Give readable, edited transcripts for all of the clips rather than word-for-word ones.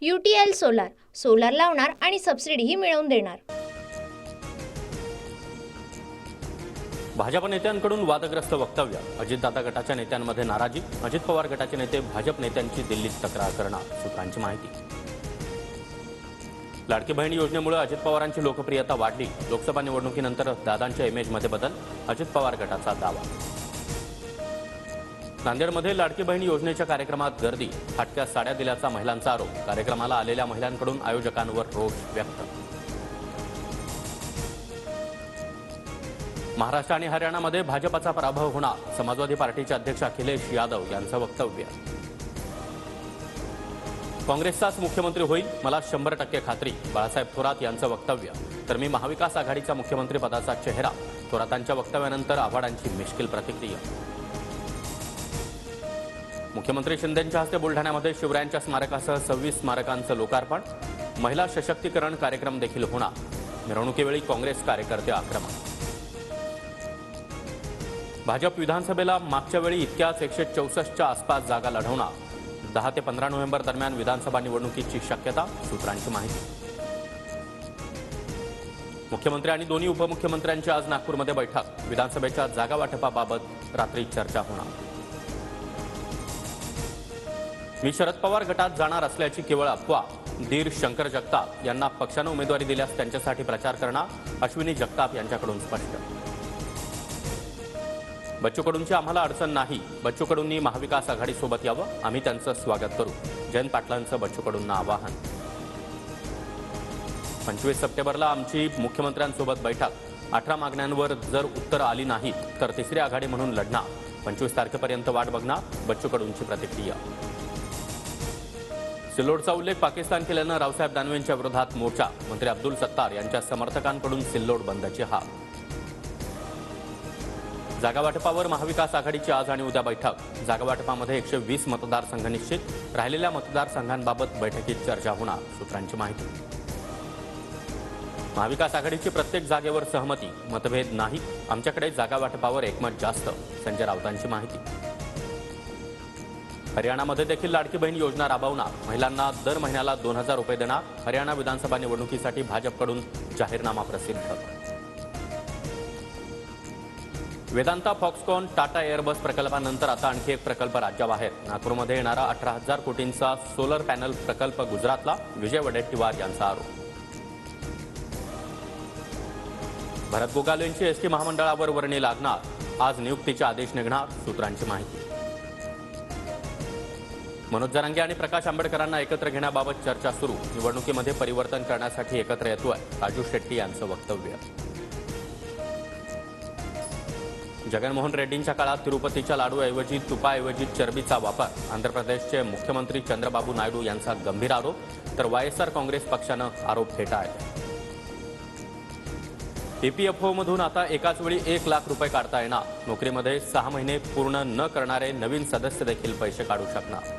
UTL solar, solar लावणार आणि सबसिडीही मिळवून देणार। भाजप नेत्यांकडून वादग्रस्त वक्तव्य, अजितदादा गटाच्या नेत्यांमध्ये नाराजी, अजित पवार गटाचे नेते भाजप नेत्यांची दिल्लीत तक्रार करणार, सूत्रांची माहिती। लाडकी बहीण योजनेमुळे अजित पवारांची लोकप्रियता वाढली, लोकसभा निवडणुकीनंतर दादांच्या इमेजमध्ये बदल, अजित पवार गटाचा दावा। नांदेडमध्ये लाडकी बहीण योजनेच्या कार्यक्रमात गर्दी, फाटक्या साड्या दिल्याचा महिलांचा आरोप, कार्यक्रमाला आलेल्या महिलांकडून आयोजकांवर रोष व्यक्त। महाराष्ट्र आणि हरियाणामध्ये भाजपचा पराभव होणार, समाजवादी पार्टीचे अध्यक्ष अखिलेश यादव यांचं वक्तव्य। काँग्रेसचाच मुख्यमंत्री होईल, मला 100% खात्री, बाळासाहेब थोरात यांचं वक्तव्य। तर मी महाविकास आघाडीचा मुख्यमंत्री पदाचा चेहरा, थोरातांच्या वक्तव्यानंतर आव्हाडांची मिश्किल प्रतिक्रिया। मुख्यमंत्री शिंदेंच्या हस्ते बुलढाण्यामध्ये शिवरायांच्या स्मारकासह 26 स्मारकांचं लोकार्पण, महिला सशक्तीकरण कार्यक्रम देखील होणार, मिरवणुकीवेळी काँग्रेस कार्यकर्ते आक्रमक। भाजप विधानसभेला मागच्या वेळी इतक्याच 164च्या आसपास जागा लढवणार, 10 ते 15 नोव्हेंबर दरम्यान विधानसभा निवडणुकीची शक्यता, सूत्रांची माहिती। मुख्यमंत्री आणि दोन्ही उपमुख्यमंत्र्यांची आज नागपूरमध्ये बैठक, विधानसभेच्या जागा वाटपाबाबत रात्री चर्चा होणार। मी शरद पवार गटात जाणार असल्याची केवळ अफवा, धीर शंकर जगताप यांना पक्षानं उमेदवारी दिल्यास त्यांच्यासाठी प्रचार करणार, अश्विनी जगताप यांच्याकडून स्पष्ट। बच्चू कडूंची आम्हाला अडचण नाही, बच्चू कडूंनी महाविकास आघाडीसोबत यावं, आम्ही त्यांचं स्वागत करू, जयंत पाटलांचं बच्चू कडूंना आवाहन। 25 सप्टेंबरला आमची मुख्यमंत्र्यांसोबत बैठक, 18 मागण्यांवर जर उत्तर आली नाहीत तर तिसरी आघाडी म्हणून लढणार, 25 तारखेपर्यंत वाट बघणार, बच्चू कडूंची प्रतिक्रिया। सिल्लोडचा उल्लेख पाकिस्तान केल्यानं रावसाहेब दानवेंच्या विरोधात मोर्चा, मंत्री अब्दुल सत्तार यांच्या समर्थकांकडून सिल्लोड बंदची हाक। जागावाटपावर महाविकास आघाडीची आज आणि उद्या बैठक, जागावाटपामध्ये 120 मतदारसंघ निश्चित, राहिलेल्या मतदारसंघांबाबत बैठकीत चर्चा होणार, सूत्रांची माहिती। महाविकास आघाडीची प्रत्येक जागेवर सहमती, मतभेद नाही, आमच्याकडे जागावाटपावर एकमत जास्त, संजय राऊतांची माहिती। हरियाणामध्ये देखील लाडकी बहीण योजना राबवणार, महिलांना दर महिन्याला 2000 रुपये देणार, हरियाणा विधानसभा निवडणुकीसाठी भाजपकडून जाहीरनामा प्रसिद्ध। वेदांता फॉक्सकॉन टाटा एअरबस प्रकल्पानंतर आता आणखी एक प्रकल्प राज्याबाहेर, नागपूरमध्ये येणारा 18,000 कोटींचा सोलर पॅनल प्रकल्प गुजरातला, विजय वडेट्टीवार यांचा आरोप। भरत गोगालेंची एसटी महामंडळावर वर्णी लागणार, आज नियुक्तीचे आदेश निघणार, सूत्रांची माहिती। मनोज जरांगे आणि प्रकाश आंबेडकरांना एकत्र घेण्याबाबत चर्चा सुरू, निवडणुकीमध्ये परिवर्तन करण्यासाठी एकत्र येतोय, राजू शेट्टी यांचं वक्तव्य। जगनमोहन रेड्डींच्या काळात तिरुपतीच्या लाडूऐवजी तुपाऐवजी चरबीचा वापर, आंध्र प्रदेशचे मुख्यमंत्री चंद्रबाबू नायडू यांचा गंभीर आरोप, तर वायएसआर काँग्रेस पक्षानं आरोप फेटाळले। ईपीएफओमधून आता एकाच वेळी 1 लाख रुपये काढता येणार, नोकरीमध्ये 6 महिने पूर्ण न करणारे नवीन सदस्य देखील पैसे काढू शकणार।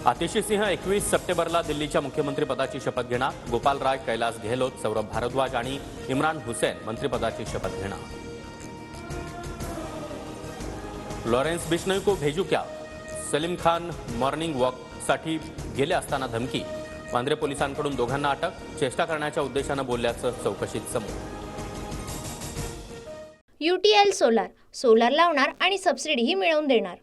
आतिशी सिंह 21 सप्टेंबरला दिल्लीच्या मुख्यमंत्रीपदाची शपथ घेणार, गोपाल राय, कैलास गेहलोत, सौरभ भारद्वाज आणि इम्रान हुसैन मंत्रिपदाची शपथ घेणार। लॉरेन्स बिश्नोई को भेजू क्या, सलीम खान मॉर्निंग वॉकसाठी गेले असताना धमकी, वांद्रे पोलिसांकडून दोघांना अटक, चेष्टा करण्याच्या उद्देशानं बोलल्याचं चौकशीत समोर। UTL सोलार, सोलार लावणार आणि सबसिडीही मिळवून देणार।